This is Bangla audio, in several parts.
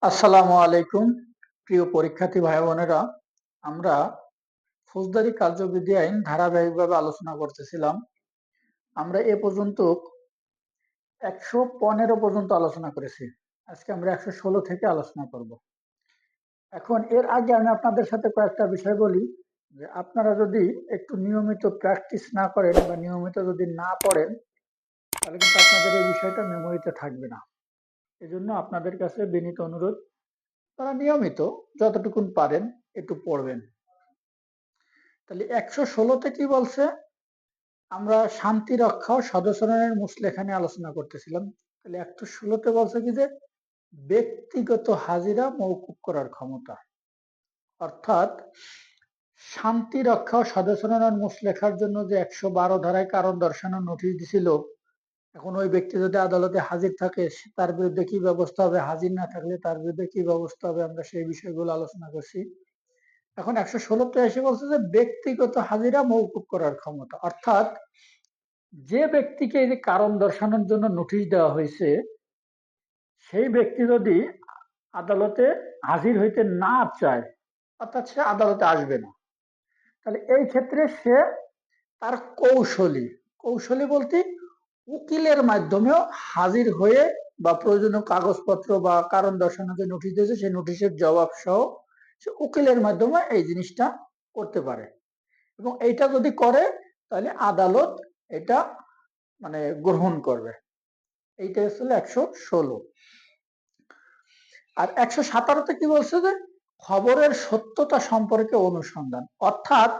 আসসালামু আলাইকুম প্রিয় পরীক্ষার্থী ভাই বোনেরা, আমরা ফৌজদারি কার্যবিধি আইন ধারাবাহিকভাবে আলোচনা করতেছিলাম। আমরা এ পর্যন্ত 115 পর্যন্ত আলোচনা করেছি। আজকে আমরা 116 থেকে আলোচনা করব। এখন এর আগে আমি আপনাদের সাথে কয়েকটা বিষয় বলি যে আপনারা যদি একটু নিয়মিত প্র্যাকটিস না করেন বা নিয়মিত যদি না পড়েন, তাহলে কিন্তু আপনাদের এই বিষয়টা মেমোরিতে থাকবে না। এজন্য আপনাদের কাছে বিনীত অনুরোধ, তারা নিয়মিত যতটুকুন পারেন একটু পড়বেন। তাহলে 116তে কি বলছে? আমরা শান্তি রক্ষা ও সদাচরণের মুসলেখা নিয়ে আলোচনা করতেছিলাম। তাহলে 116তে বলছে কি যে ব্যক্তিগত হাজিরা মওকুফ করার ক্ষমতা, অর্থাৎ শান্তি রক্ষা ও সদাচরণের মুসলেখার জন্য যে 112 ধারায় কারণ দর্শানোর নোটিশ দিছিল, এখন ওই ব্যক্তি যদি আদালতে হাজির থাকে তার বিরুদ্ধে কি ব্যবস্থা হবে, হাজির না থাকলে তার বিরুদ্ধে কি ব্যবস্থা হবে, আমরা সেই বিষয়গুলো আলোচনা করছি। এখন 116তে এসে বলছে যে ব্যক্তিগত হাজিরা মওকুফ করার ক্ষমতা, অর্থাৎ যে ব্যক্তিকে এই যে কারণ দর্শানোর জন্য নোটিশ দেওয়া হয়েছে, সেই ব্যক্তি যদি আদালতে হাজির হইতে না চায়, অর্থাৎ সে আদালতে আসবে না, তাহলে এই ক্ষেত্রে সে তার কৌশলী কৌশলী বলতে উকিলের মাধ্যমেও হাজির হয়ে বা প্রয়োজনীয় কাগজপত্র বা কারণ দর্শানোর যে নোটিশ দিয়েছে সেই নোটিশের জবাব সহ সে উকিলের মাধ্যমে এই জিনিসটা করতে পারে। এবং এইটা যদি করে তাহলে আদালত এটা মানে গ্রহণ করবে। এইটা হচ্ছে 116। আর 117তে কি বলছে যে খবরের সত্যতা সম্পর্কে অনুসন্ধান, অর্থাৎ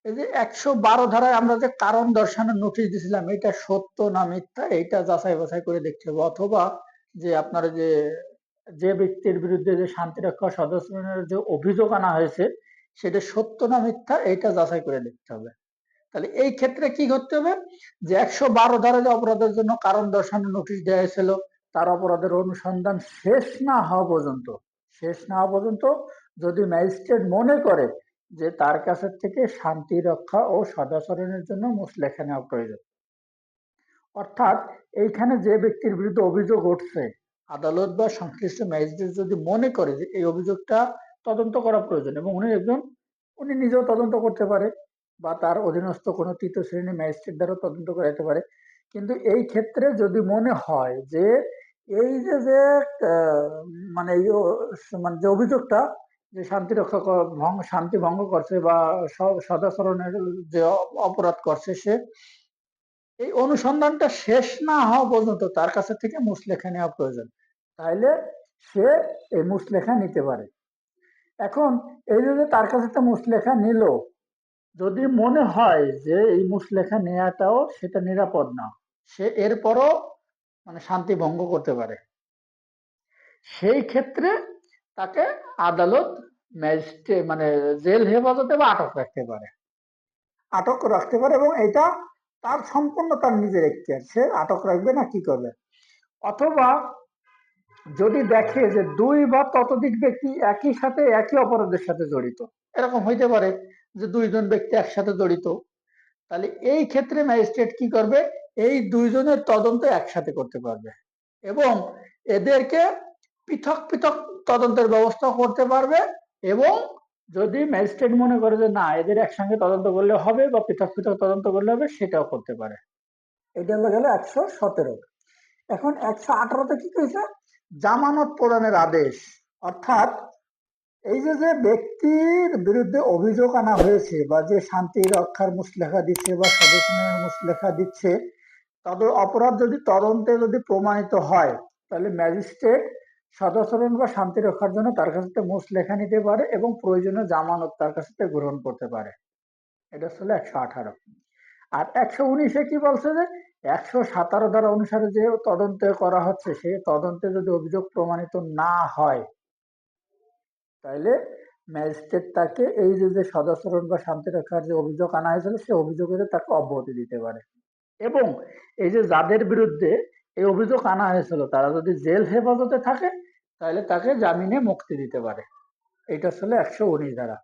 এই যে 112 ধারায় আমরা যে কারণ দর্শানোর নোটিশ দিয়েছিলাম, এটা সত্য না মিথ্যা এইটা যাচাই বাছাই করে দেখতে হবে, অথবা যে আপনার যে যে ব্যক্তির বিরুদ্ধে যে শান্তিরক্ষা সদস্যের যে অভিযোগ আনা হয়েছে সেটা সত্য না মিথ্যা এইটা যাচাই করে দেখতে হবে। তাহলে এই ক্ষেত্রে কি করতে হবে যে 112 ধারায় অপরাধের জন্য কারণ দর্শানোর নোটিশ দেওয়া হয়েছিল, তার অপরাধের অনুসন্ধান শেষ না হওয়া পর্যন্ত যদি ম্যাজিস্ট্রেট মনে করে যে তার কাছে থেকে শান্তি রক্ষা ও সদাচরণের জন্য মুসলেখা নেওয়া প্রয়োজন, অর্থাৎ এইখানে যে ব্যক্তির বিরুদ্ধে অভিযোগ উঠছে, আদালত বা সংশ্লিষ্ট ম্যাজিস্ট্রেট যদি মনে করে যে এই অভিযোগটা তদন্ত করা প্রয়োজন এবং উনি নিজেও তদন্ত করতে পারে বা তার অধীনস্থ কোনো তৃতীয় শ্রেণীর ম্যাজিস্ট্রেট দ্বারা তদন্ত করাতে পারে। কিন্তু এই ক্ষেত্রে যদি মনে হয় যে এই যে যে মানে মানে যে অভিযোগটা যে শান্তি ভঙ্গ করছে বা সদাচরণের যে অপরাধ করছে, সে এই অনুসন্ধানটা শেষ না হওয়া পর্যন্ত তার কাছে থেকে মুসলেখা নেওয়া প্রয়োজন, তাইলে সে এই মুসলেখা নিতে পারে। এখন এই যে তার কাছে তো মুসলেখা নিল, যদি মনে হয় যে এই মুসলেখা নেওয়াটাও সেটা নিরাপদ না, সে এরপরও মানে শান্তি ভঙ্গ করতে পারে, সেই ক্ষেত্রে তাকে আদালত ম্যাজিস্ট্রেট মানে জেল হেফাজতে বা আটক রাখতে পারে এবং এটা তার সম্পূর্ণ তার নিজের এখতিয়ার, সে আটক রাখবে না কি করবে। অথবা যদি দেখে যে দুই বা ততোধিক ব্যক্তি একই সাথে একই অপরাধের সাথে জড়িত, এরকম হইতে পারে যে দুইজন ব্যক্তি একসাথে জড়িত, তাহলে এই ক্ষেত্রে ম্যাজিস্ট্রেট কি করবে, এই দুইজনের তদন্ত একসাথে করতে পারবে এবং এদেরকে পৃথক পৃথক তদন্তের ব্যবস্থা করতে পারবে। এবং যদি ম্যাজিস্ট্রেট মনে করে যে না এদের একসঙ্গে তদন্ত করলে হবে বা পৃথক পৃথক তদন্ত করলে হবে, সেটাও করতে পারে। এটা হলো গেল 117। এখন 118তে কি কইছে? জামানত প্রদানের আদেশ, অর্থাৎ এই যে যে ব্যক্তির বিরুদ্ধে অভিযোগ আনা হয়েছে বা যে শান্তি রক্ষার মুসলেখা দিচ্ছে বা সদস্যের মুসলেখা দিচ্ছে, তাদের অপরাধ যদি তদন্তে যদি প্রমাণিত হয়, তাহলে ম্যাজিস্ট্রেট সদাচরণ বা শান্তি রক্ষার জন্য তার কাছ থেকে মুসলেখা নিতে পারে এবং প্রয়োজনীয় জামানত তার কাছ থেকে গ্রহণ করতে পারে। এটা ছিল 118। আর 119-এ কি বলছে যে 117 ধারা অনুসারে যে তদন্ত করা হচ্ছে, সেই তদন্তে যদি অভিযোগ প্রমাণিত না হয়, তাইলে ম্যাজিস্ট্রেট তাকে এই যে সদাচরণ বা শান্তি রক্ষার যে অভিযোগ আনা হয়েছিল সে অভিযোগের তাকে অব্যাহতি দিতে পারে। এবং এই যে যাদের বিরুদ্ধে এই অভিযোগ আনা হয়েছিল তারা যদি জেল হেফাজতে থাকে, তাহলে তাকে জামিনে মুক্তি দিতে পারে। এটা ছিল 119 ধারা।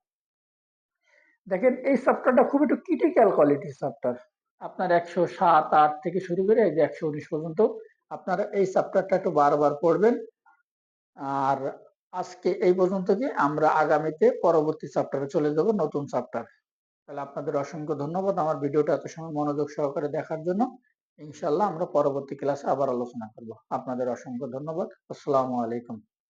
দেখেন এই চ্যাপ্টারটা খুব একটু ক্রিটিক্যাল কোয়ালিটির চ্যাপ্টার। আপনার 107-8 থেকে শুরু করে এই যে 119 পর্যন্ত আপনারা এই চ্যাপ্টারটা একটু বারবার পড়বেন। আর আজকে এই পর্যন্ত, কি আমরা আগামীতে পরবর্তী চ্যাপ্টারে চলে যাব, নতুন চ্যাপ্টার। তাহলে আপনাদের অসংখ্য ধন্যবাদ আমার ভিডিওটা এত সময় মনোযোগ সহকারে দেখার জন্য। ইনশাল্লাহ আমরা পরবর্তী ক্লাসে আবার আলোচনা করব। আপনাদের অসংখ্য ধন্যবাদ। আসসালামু আলাইকুম।